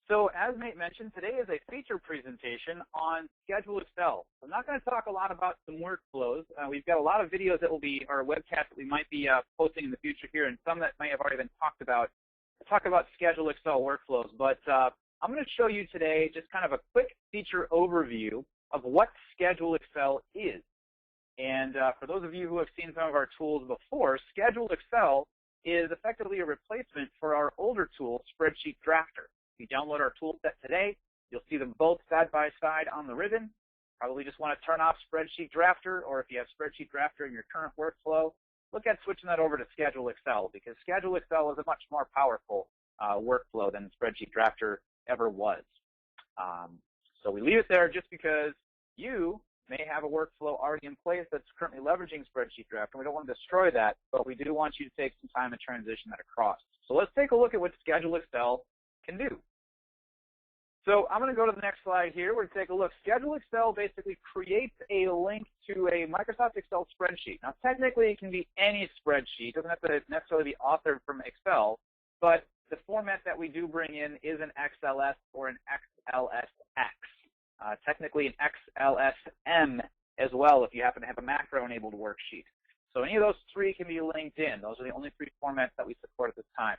So as Nate mentioned, today is a feature presentation on Schedule Excel. I'm not going to talk a lot about some workflows. We've got a lot of videos that will be, or webcasts that we might be posting in the future here, and some that may have already been talked about. Talk about Schedule Excel workflows, but I'm going to show you today just kind of a quick feature overview of what Schedule Excel is. And for those of you who have seen some of our tools before, Schedule Excel is effectively a replacement for our older tool, Spreadsheet Drafter. If you download our tool set today, you'll see them both side by side on the ribbon. Probably just want to turn off Spreadsheet Drafter, or if you have Spreadsheet Drafter in your current workflow, look at switching that over to Schedule Excel, because Schedule Excel is a much more powerful workflow than Spreadsheet Drafter ever was. So we leave it there just because you may have a workflow already in place that's currently leveraging Spreadsheet Drafter, and we don't want to destroy that, but we do want you to take some time to transition that across. So let's take a look at what Schedule Excel can do. So I'm going to go to the next slide here. We're going to take a look. Schedule Excel basically creates a link to a Microsoft Excel spreadsheet. Now, technically, it can be any spreadsheet. It doesn't have to necessarily be authored from Excel, but the format that we do bring in is an XLS or an XLSX. Technically, an XLSM as well if you happen to have a macro-enabled worksheet. So any of those three can be linked in. Those are the only three formats that we support at this time.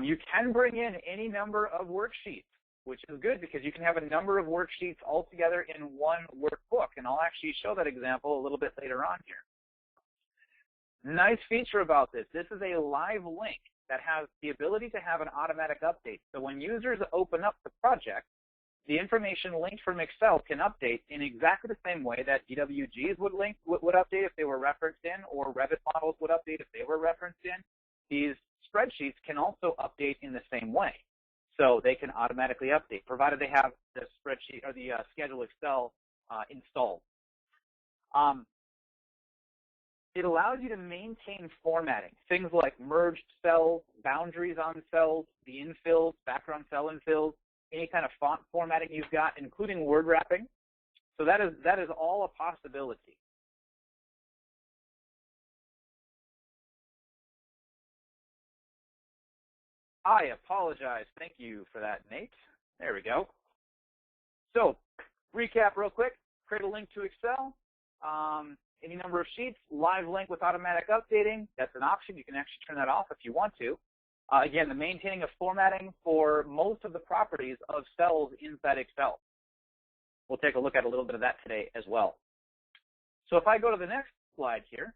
You can bring in any number of worksheets, which is good because you can have a number of worksheets all together in one workbook, and I'll actually show that example a little bit later on here. Nice feature about this. This is a live link that has the ability to have an automatic update. So when users open up the project, the information linked from Excel can update in exactly the same way that DWGs would update if they were referenced in, or Revit models would update if they were referenced in. These spreadsheets can also update in the same way. So they can automatically update, provided they have the spreadsheet or the Schedule Excel installed. It allows you to maintain formatting, things like merged cells, boundaries on cells, the infills, background cell infills, any kind of font formatting you've got, including word wrapping. So that is all a possibility. I apologize. Thank you for that, Nate. There we go. So, recap real quick. Create a link to Excel. Any number of sheets, live link with automatic updating. That's an option. You can actually turn that off if you want to. Again, the maintaining of formatting for most of the properties of cells inside Excel. We'll take a look at a little bit of that today as well. So if I go to the next slide here,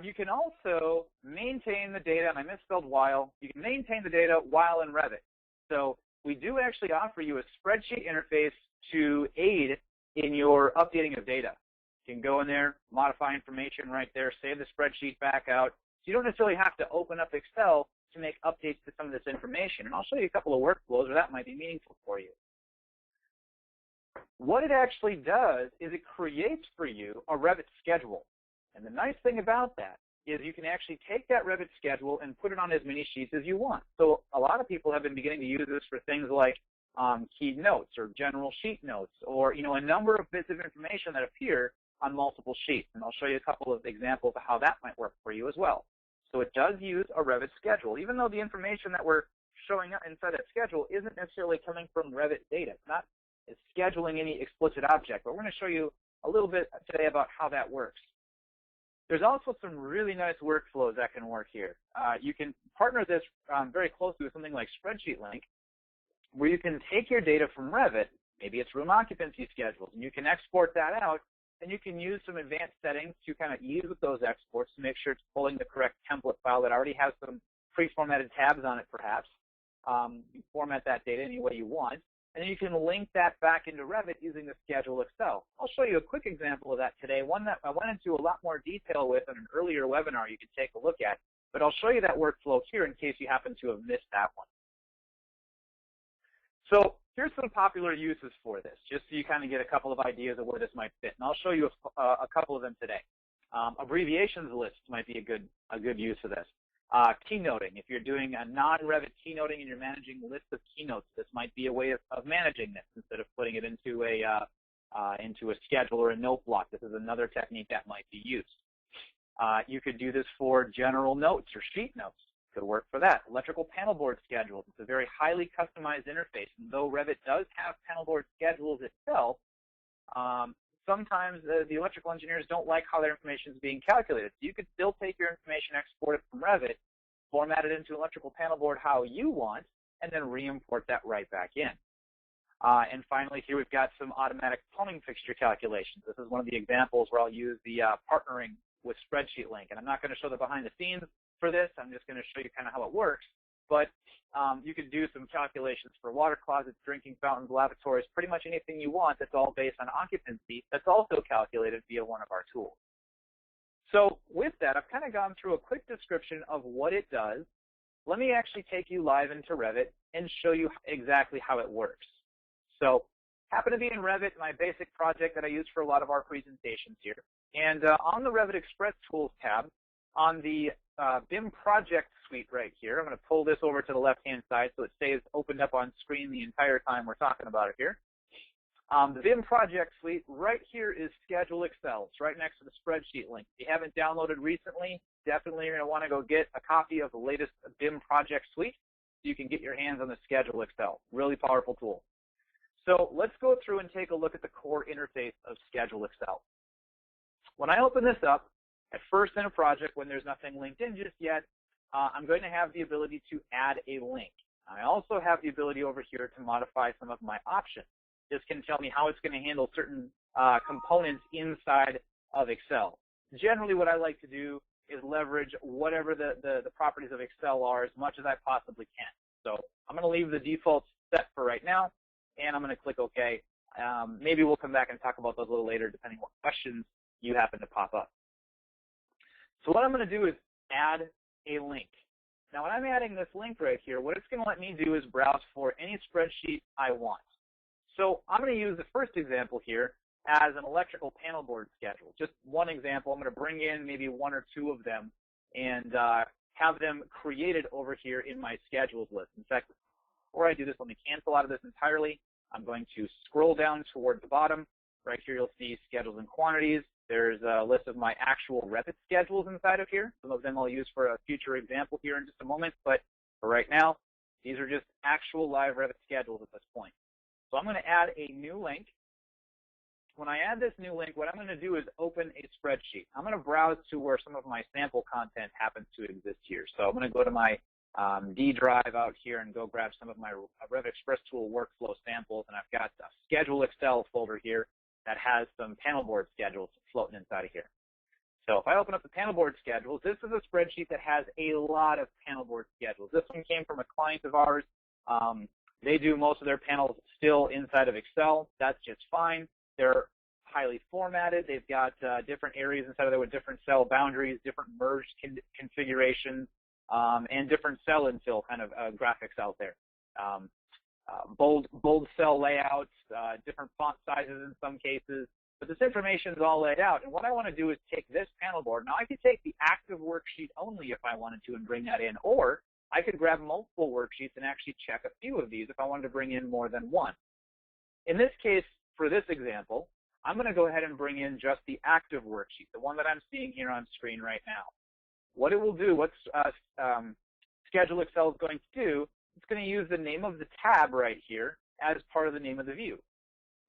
you can also maintain the data, and I misspelled while. You can maintain the data while in Revit. So we do actually offer you a spreadsheet interface to aid in your updating of data. You can go in there, modify information right there, save the spreadsheet back out. So you don't necessarily have to open up Excel to make updates to some of this information. And I'll show you a couple of workflows where that might be meaningful for you. What it actually does is it creates for you a Revit schedule. And the nice thing about that is you can actually take that Revit schedule and put it on as many sheets as you want. So a lot of people have been beginning to use this for things like key notes or general sheet notes, or a number of bits of information that appear on multiple sheets. And I'll show you a couple of examples of how that might work for you as well. So it does use a Revit schedule, even though the information that we're showing up inside that schedule isn't necessarily coming from Revit data. It's scheduling any explicit object, but we're going to show you a little bit today about how that works. There's also some really nice workflows that can work here. You can partner this very closely with something like Spreadsheet Link, where you can take your data from Revit, maybe it's room occupancy schedules, and you can export that out, and you can use some advanced settings to kind of ease with those exports to make sure it's pulling the correct template file that already has some pre-formatted tabs on it, perhaps. You format that data any way you want, and then you can link that back into Revit using the Schedule Excel. I'll show you a quick example of that today, one that I went into a lot more detail with in an earlier webinar you can take a look at, but I'll show you that workflow here in case you happen to have missed that one. So here's some popular uses for this, just so you kind of get a couple of ideas of where this might fit, and I'll show you a couple of them today. Abbreviations lists might be a good use of this. Keynoting, if you're doing a non-Revit keynoting and you're managing lists of keynotes, this might be a way of managing this instead of putting it into a schedule or a note block. This is another technique that might be used. You could do this for general notes or sheet notes. could work for that. Electrical panel board schedules. It's a very highly customized interface. And though Revit does have panel board schedules itself, sometimes the electrical engineers don't like how their information is being calculated. So you could still take your information, export it from Revit, format it into electrical panel board how you want, and then re-import that right back in. And finally, here we've got some automatic plumbing fixture calculations. This is one of the examples where I'll use the partnering with Spreadsheet Link. And I'm not going to show the behind the scenes for this. I'm just going to show you kind of how it works. But you could do some calculations for water closets, drinking fountains, lavatories, pretty much anything you want that's all based on occupancy that's also calculated via one of our tools. So with that, I've kind of gone through a quick description of what it does. Let me actually take you live into Revit and show you exactly how it works. So happen to be in Revit, my basic project that I use for a lot of our presentations here. And on the Revit Express Tools tab, on the BIM Project Suite right here, I'm going to pull this over to the left-hand side so it stays opened up on screen the entire time we're talking about it here. The BIM Project Suite right here is Schedule Excel. It's right next to the Spreadsheet link. If you haven't downloaded recently, definitely you're going to want to go get a copy of the latest BIM Project Suite so you can get your hands on the Schedule Excel. Really powerful tool. So let's go through and take a look at the core interface of Schedule Excel. When I open this up, at first in a project when there's nothing linked in just yet, I'm going to have the ability to add a link. I also have the ability over here to modify some of my options. This can tell me how it's going to handle certain components inside of Excel. Generally, what I like to do is leverage whatever the properties of Excel are as much as I possibly can. So I'm going to leave the defaults set for right now, and I'm going to click OK. Maybe we'll come back and talk about those a little later, depending on what questions you happen to pop up. So what I'm going to do is add a link. Now, when I'm adding this link right here, what it's going to let me do is browse for any spreadsheet I want. So I'm going to use the first example here as an electrical panel board schedule. Just one example. I'm going to bring in maybe one or two of them and have them created over here in my schedules list. In fact, before I do this, let me cancel out of this entirely. I'm going to scroll down toward the bottom. Right here, you'll see schedules and quantities. There's a list of my actual Revit schedules inside of here. Some of them I'll use for a future example here in just a moment, but for right now, these are just actual live Revit schedules at this point. So I'm going to add a new link. When I add this new link, what I'm going to do is open a spreadsheet. I'm going to browse to where some of my sample content happens to exist here. So I'm going to go to my D drive out here and go grab some of my Revit Express Tool workflow samples, and I've got a Schedule Excel folder here that has some panel board schedules floating inside of here. So if I open up the panel board schedules, this is a spreadsheet that has a lot of panel board schedules. This one came from a client of ours. They do most of their panels still inside of Excel. That's just fine. They're highly formatted. They've got different areas inside of there with different cell boundaries, different merged configurations, and different cell infill kind of graphics out there. Bold cell layouts, different font sizes in some cases, but this information is all laid out. And what I want to do is take this panel board. Now I could take the active worksheet only if I wanted to and bring that in, or I could grab multiple worksheets and actually check a few of these if I wanted to bring in more than one. In this case, for this example, I'm going to go ahead and bring in just the active worksheet, the one that I'm seeing here on screen right now. What it will do, what Schedule Excel is going to do, it's going to use the name of the tab right here as part of the name of the view.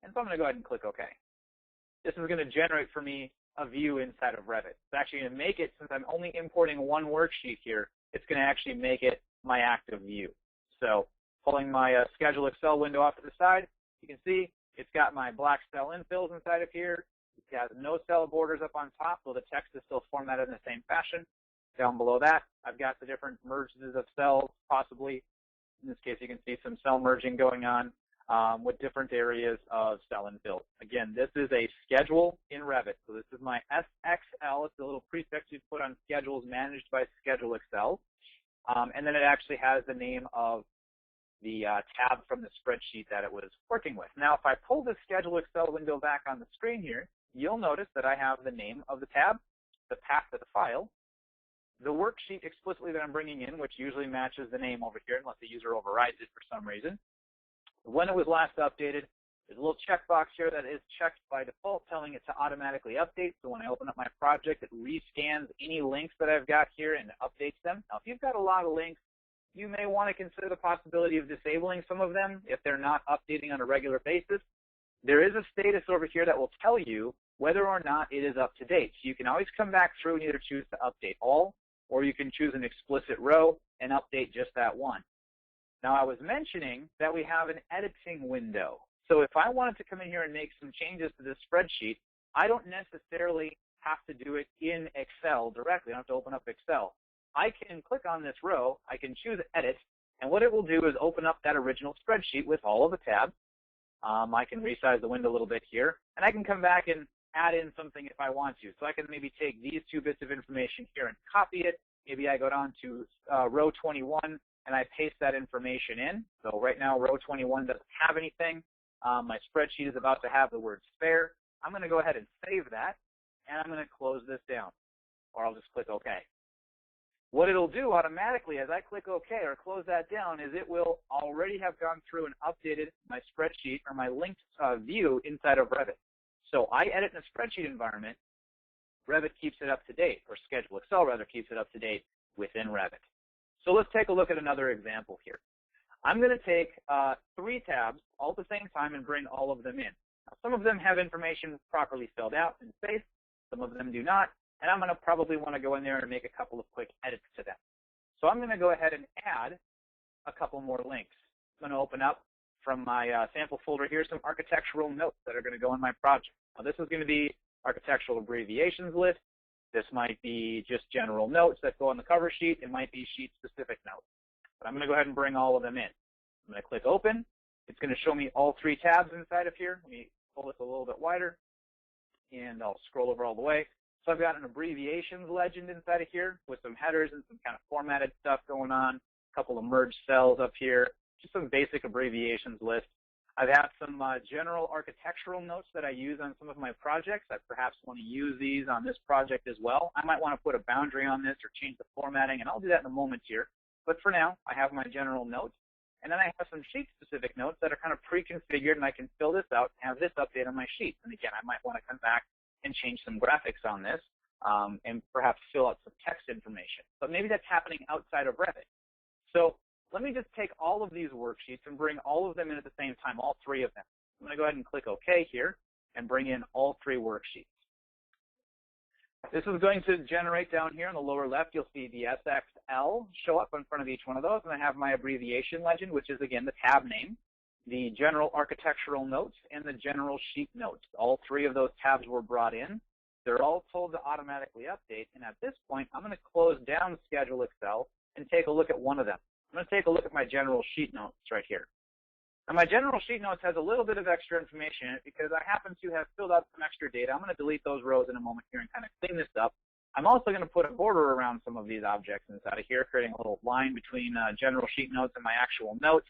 And so I'm going to go ahead and click OK. This is going to generate for me a view inside of Revit. It's actually going to make it, since I'm only importing one worksheet here, it's going to actually make it my active view. So pulling my Schedule Excel window off to the side, you can see it's got my black cell infills inside of here. It has no cell borders up on top, so the text is still formatted in the same fashion. Down below that, I've got the different merges of cells, possibly. In this case, you can see some cell merging going on with different areas of cell infill. Again, this is a schedule in Revit. So this is my SXL. It's a little prefix you put on schedules managed by Schedule Excel. And then it actually has the name of the tab from the spreadsheet that it was working with. Now, if I pull the Schedule Excel window back on the screen here, you'll notice that I have the name of the tab, the path to the file, the worksheet explicitly that I'm bringing in, which usually matches the name over here unless the user overrides it for some reason, when it was last updated, There's a little checkbox here that is checked by default, telling it to automatically update. So when I open up my project, it rescans any links that I've got here and updates them. Now, if you've got a lot of links, you may want to consider the possibility of disabling some of them if they're not updating on a regular basis. There is a status over here that will tell you whether or not it is up to date. So you can always come back through and either choose to update all, or you can choose an explicit row and update just that one. Now, I was mentioning that we have an editing window. So if I wanted to come in here and make some changes to this spreadsheet, I don't necessarily have to do it in Excel directly. I don't have to open up Excel. I can click on this row, I can choose Edit, and what it will do is open up that original spreadsheet with all of the tabs. I can resize the window a little bit here, and I can come back and add in something if I want to. So I can maybe take these two bits of information here and copy it. Maybe I go down to row 21 and I paste that information in. So right now row 21 doesn't have anything. My spreadsheet is about to have the word spare. I'm going to go ahead and save that, and I'm going to close this down, or I'll just click OK. What it'll do automatically as I click OK or close that down is it will already have gone through and updated my spreadsheet or my linked view inside of Revit. So I edit in a spreadsheet environment, Revit keeps it up to date, or Schedule Excel rather keeps it up to date within Revit. So let's take a look at another example here. I'm going to take 3 tabs all at the same time and bring all of them in. Now, some of them have information properly filled out and spaced, some of them do not, and I'm going to probably want to go in there and make a couple of quick edits to them. So I'm going to go ahead and add a couple more links. I'm going to open up from my sample folder here some architectural notes that are going to go in my project. Now, this is going to be architectural abbreviations list. This might be just general notes that go on the cover sheet. It might be sheet-specific notes. But I'm going to go ahead and bring all of them in. I'm going to click Open. It's going to show me all 3 tabs inside of here. Let me pull this a little bit wider, and I'll scroll over all the way. So I've got an abbreviations legend inside of here with some headers and some kind of formatted stuff going on, a couple of merged cells up here, just some basic abbreviations list. I've had some general architectural notes that I use on some of my projects. I perhaps want to use these on this project as well. I might want to put a boundary on this or change the formatting, and I'll do that in a moment here. But for now, I have my general notes, and then I have some sheet-specific notes that are kind of pre-configured, and I can fill this out and have this update on my sheet. And again, I might want to come back and change some graphics on this, and perhaps fill out some text information. But maybe that's happening outside of Revit. So let me just take all of these worksheets and bring all of them in at the same time, all 3 of them. I'm going to go ahead and click OK here and bring in all 3 worksheets. This is going to generate down here on the lower left. You'll see the SXL show up in front of each one of those, and I have my abbreviation legend, which is, again, the tab name, the general architectural notes, and the general sheet notes. All 3 of those tabs were brought in. They're all told to automatically update, and at this point, I'm going to close down Schedule Excel and take a look at one of them. I'm going to take a look at my general sheet notes right here. Now, my general sheet notes has a little bit of extra information in it because I happen to have filled out some extra data. I'm going to delete those rows in a moment here and kind of clean this up. I'm also going to put a border around some of these objects inside of here, creating a little line between general sheet notes and my actual notes.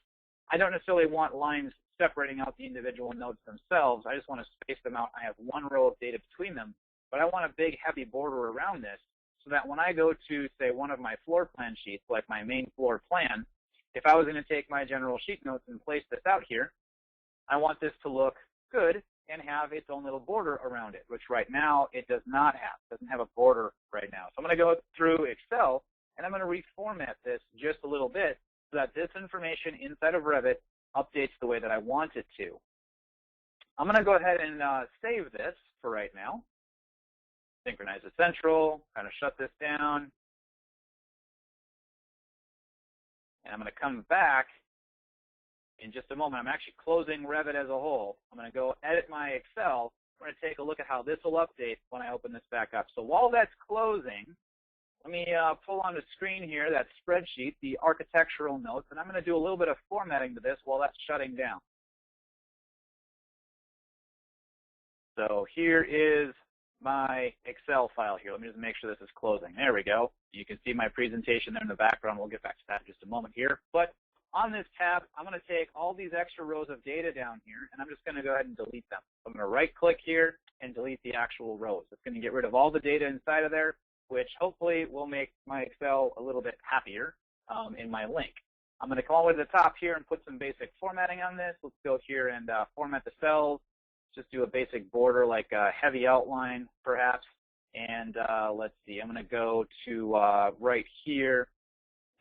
I don't necessarily want lines separating out the individual notes themselves. I just want to space them out. I have one row of data between them, but I want a big, heavy border around this so that when I go to, say, one of my floor plan sheets, like my main floor plan, if I was going to take my general sheet notes and place this out here, I want this to look good and have its own little border around it, which right now it does not have. It doesn't have a border right now. So I'm going to go through Excel, and I'm going to reformat this just a little bit so that this information inside of Revit updates the way that I want it to. I'm going to go ahead and save this for right now. Synchronize to Central, kind of shut this down. And I'm going to come back in just a moment. I'm actually closing Revit as a whole. I'm going to go edit my Excel. We're going to take a look at how this will update when I open this back up. So while that's closing, let me pull on the screen here that spreadsheet, the architectural notes, and I'm going to do a little bit of formatting to this while that's shutting down. So here is my Excel file here. Let me just make sure this is closing. There we go. You can see my presentation there in the background. We'll get back to that in just a moment here. But on this tab, I'm going to take all these extra rows of data down here, and I'm just going to go ahead and delete them. I'm going to right-click here and delete the actual rows. It's going to get rid of all the data inside of there, which hopefully will make my Excel a little bit happier in my link. I'm going to come all the way to the top here and put some basic formatting on this. Let's go here and format the cells. Just do a basic border like a heavy outline, perhaps. And let's see, I'm going to go to right here.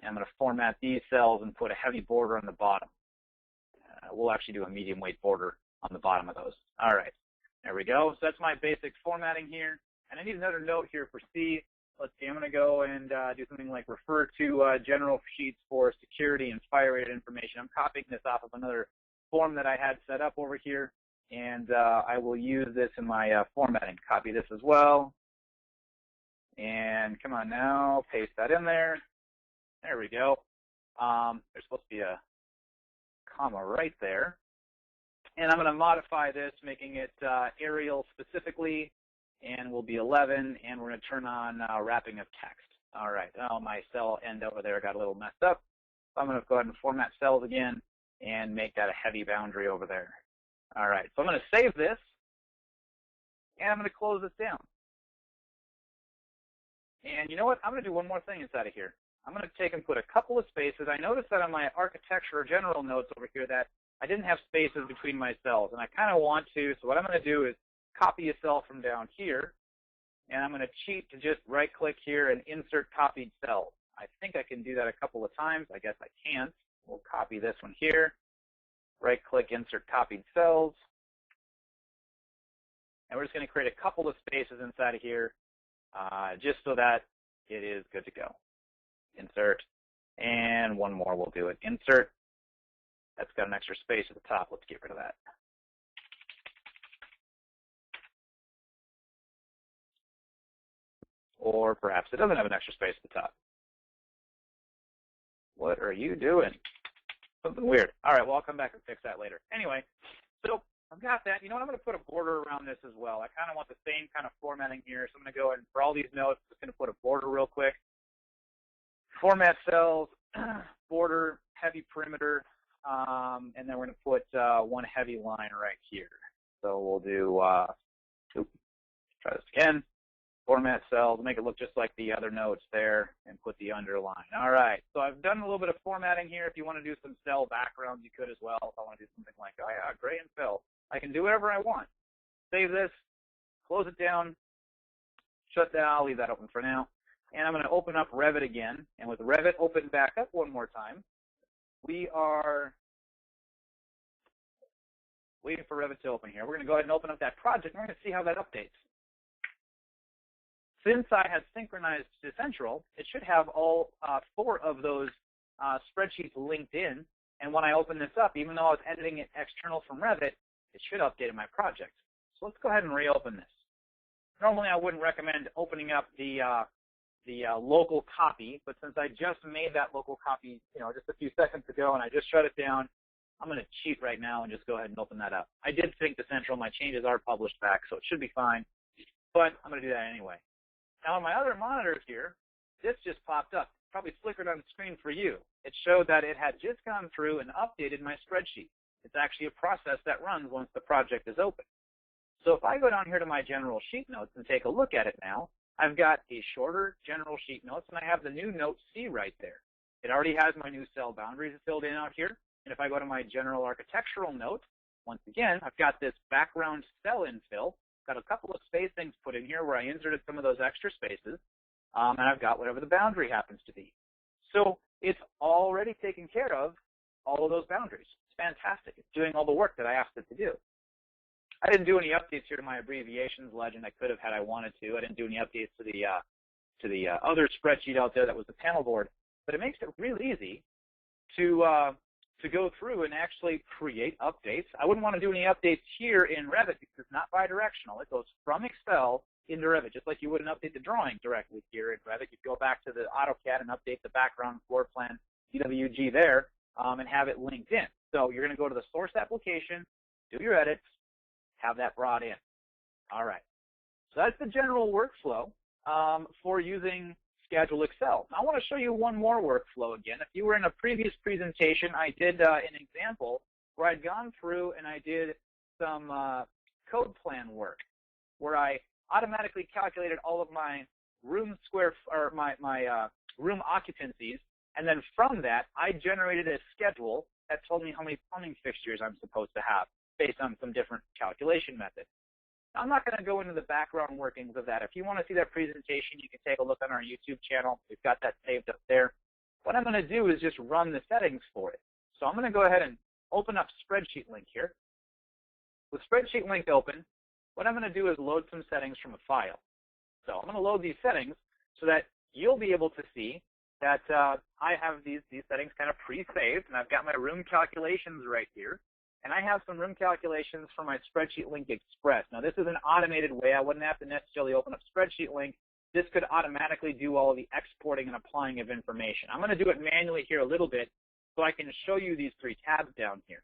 And I'm going to format these cells and put a heavy border on the bottom. We'll actually do a medium weight border on the bottom of those. All right, there we go. So that's my basic formatting here. And I need another note here for C. Let's see, I'm going to go and do something like refer to general sheets for security and fire-rated information. I'm copying this off of another form that I had set up over here, and I will use this in my formatting. Copy this as well. And come on now, paste that in there. There we go. There's supposed to be a comma right there. And I'm going to modify this, making it Arial specifically, and will be 11, and we're going to turn on wrapping of text. All right. Oh, my cell end over there got a little messed up. So I'm going to go ahead and format cells again and make that a heavy boundary over there. All right. So I'm going to save this, and I'm going to close this down. And you know what? I'm going to do one more thing inside of here. I'm going to take and put a couple of spaces. I noticed that on my architecture or general notes over here that I didn't have spaces between my cells, and I kind of want to. So what I'm going to do is copy a cell from down here, and I'm going to cheat to just right-click here and insert copied cells. I think I can do that a couple of times. I guess I can't. We'll copy this one here, right-click, insert copied cells, and we're just going to create a couple of spaces inside of here just so that it is good to go. Insert, and one more will do it. Insert. That's got an extra space at the top. Let's get rid of that. Or perhaps it doesn't have an extra space at the top. What are you doing? Something weird. All right, well, I'll come back and fix that later. Anyway, so I've got that. You know what? I'm going to put a border around this as well. I kind of want the same kind of formatting here. So I'm going to go and for all these notes, I'm just going to put a border real quick. Format cells, border, heavy perimeter, and then we're going to put one heavy line right here. So we'll do, try this again. Format cells, make it look just like the other notes there, and put the underline. All right, so I've done a little bit of formatting here. If you want to do some cell backgrounds, you could as well. If I want to do something like, oh yeah, gray and fill, I can do whatever I want. Save this, close it down, shut down, I'll leave that open for now. And I'm going to open up Revit again. And with Revit open back up one more time, we are waiting for Revit to open here. We're going to go ahead and open up that project, and we're going to see how that updates. Since I have synchronized to Central, it should have all 4 of those spreadsheets linked in. And when I open this up, even though I was editing it external from Revit, it should update in my project. So let's go ahead and reopen this. Normally, I wouldn't recommend opening up the local copy, but since I just made that local copy, just a few seconds ago, and I just shut it down, I'm going to cheat right now and just go ahead and open that up. I did sync to Central. My changes are published back, so it should be fine, but I'm going to do that anyway. Now, on my other monitors here, this just popped up. Probably flickered on the screen for you. It showed that it had just gone through and updated my spreadsheet. It's actually a process that runs once the project is open. So if I go down here to my general sheet notes and take a look at it now, I've got a shorter general sheet notes, and I have the new note C right there. It already has my new cell boundaries filled in out here. And if I go to my general architectural note, once again, I've got this background cell infill. Got a couple of spacings put in here where I inserted some of those extra spaces, and I've got whatever the boundary happens to be. So it's already taken care of all of those boundaries. It's fantastic. It's doing all the work that I asked it to do. I didn't do any updates here to my abbreviations legend. I could have had I wanted to. I didn't do any updates to the other spreadsheet out there that was the panel board. But it makes it real easy to go through and actually create updates. I wouldn't want to do any updates here in Revit because it's not bidirectional. It goes from Excel into Revit, just like you wouldn't update the drawing directly here in Revit. You'd go back to the AutoCAD and update the background floor plan CWG there and have it linked in. So you're going to go to the source application, do your edits, have that brought in. All right. So that's the general workflow for using Schedule Excel. Now, I want to show you one more workflow again. If you were in a previous presentation, I did an example where I'd gone through and I did some code plan work where I automatically calculated all of my room square or my room occupancies And then from that, I generated a schedule that told me how many plumbing fixtures I'm supposed to have based on some different calculation methods. Now, I'm not going to go into the background workings of that. If you want to see that presentation, you can take a look on our YouTube channel. We've got that saved up there. What I'm going to do is just run the settings for it. So I'm going to go ahead and open up Spreadsheet Link here. With Spreadsheet Link open, what I'm going to do is load some settings from a file. So I'm going to load these settings so that you'll be able to see that I have these settings kind of pre-saved, and I've got my room calculations right here. And I have some room calculations for my Spreadsheet Link Express. Now, this is an automated way. I wouldn't have to necessarily open up Spreadsheet Link. This could automatically do all of the exporting and applying of information. I'm going to do it manually here a little bit so I can show you these three tabs down here.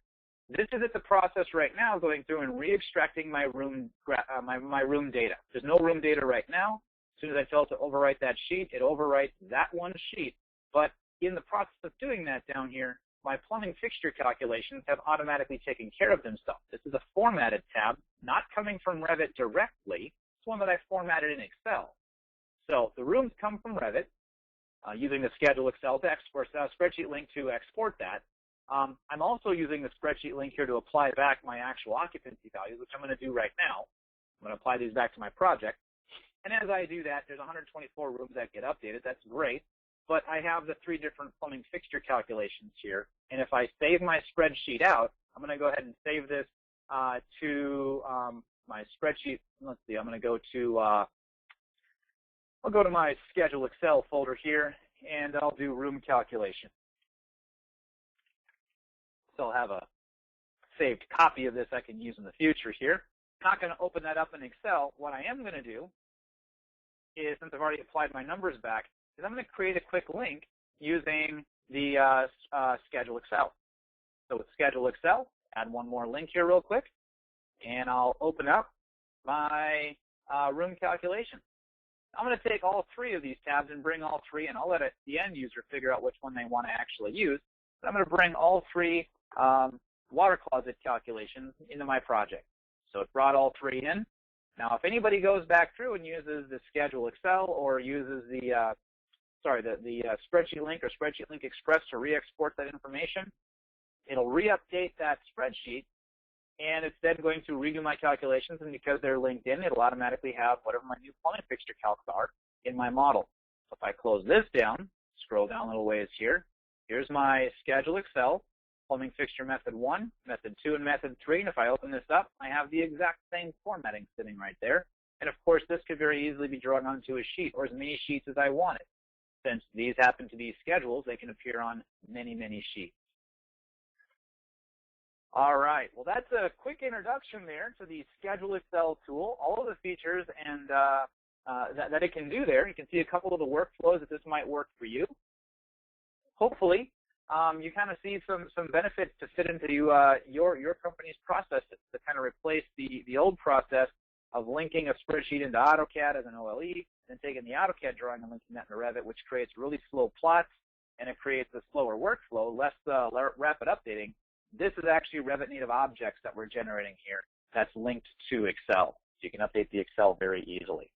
This is at the process right now going through and re-extracting my room data. There's no room data right now. As soon as I tell it to overwrite that sheet, it overwrites that one sheet. But in the process of doing that down here, my plumbing fixture calculations have automatically taken care of themselves. This is a formatted tab, not coming from Revit directly. It's one that I formatted in Excel. So the rooms come from Revit using the Schedule Excel to export Spreadsheet Link to export that. I'm also using the Spreadsheet Link here to apply back my actual occupancy values, which I'm going to do right now. I'm going to apply these back to my project. And as I do that, there's 124 rooms that get updated. That's great. But I have the three different plumbing fixture calculations here. And if I save my spreadsheet out, I'm going to go ahead and save this to my spreadsheet. Let's see, I'm going to go to, I'll go to my Schedule Excel folder here, and I'll do room calculation. So I'll have a saved copy of this I can use in the future here. I'm not going to open that up in Excel. What I am going to do is, since I've already applied my numbers back, is I'm going to create a quick link using the Schedule Excel. So with Schedule Excel, add one more link here real quick, and I'll open up my room calculation. I'm going to take all three of these tabs and bring all three, and I'll let the end user figure out which one they want to actually use. But I'm going to bring all three water closet calculations into my project. So it brought all three in. Now, if anybody goes back through and uses the Schedule Excel or uses the Spreadsheet Link or Spreadsheet Link Express to re-export that information, it'll re-update that spreadsheet, and it's then going to redo my calculations, and because they're linked in, it'll automatically have whatever my new plumbing fixture calcs are in my model. So if I close this down, scroll down a little ways here, here's my Schedule Excel, plumbing fixture method 1, method 2, and method 3, and if I open this up, I have the exact same formatting sitting right there. And of course, this could very easily be drawn onto a sheet or as many sheets as I wanted. Since these happen to be schedules, they can appear on many, many sheets. All right, well, that's a quick introduction there to the Schedule Excel tool, all of the features and that it can do there. You can see a couple of the workflows that this might work for you. Hopefully, you kind of see some benefits to fit into your company's process to kind of replace the old process of linking a spreadsheet into AutoCAD as an OLE, and taking the AutoCAD drawing and linking that into Revit, which creates really slow plots, and it creates a slower workflow, less rapid updating. This is actually Revit native objects that we're generating here that's linked to Excel. So you can update the Excel very easily.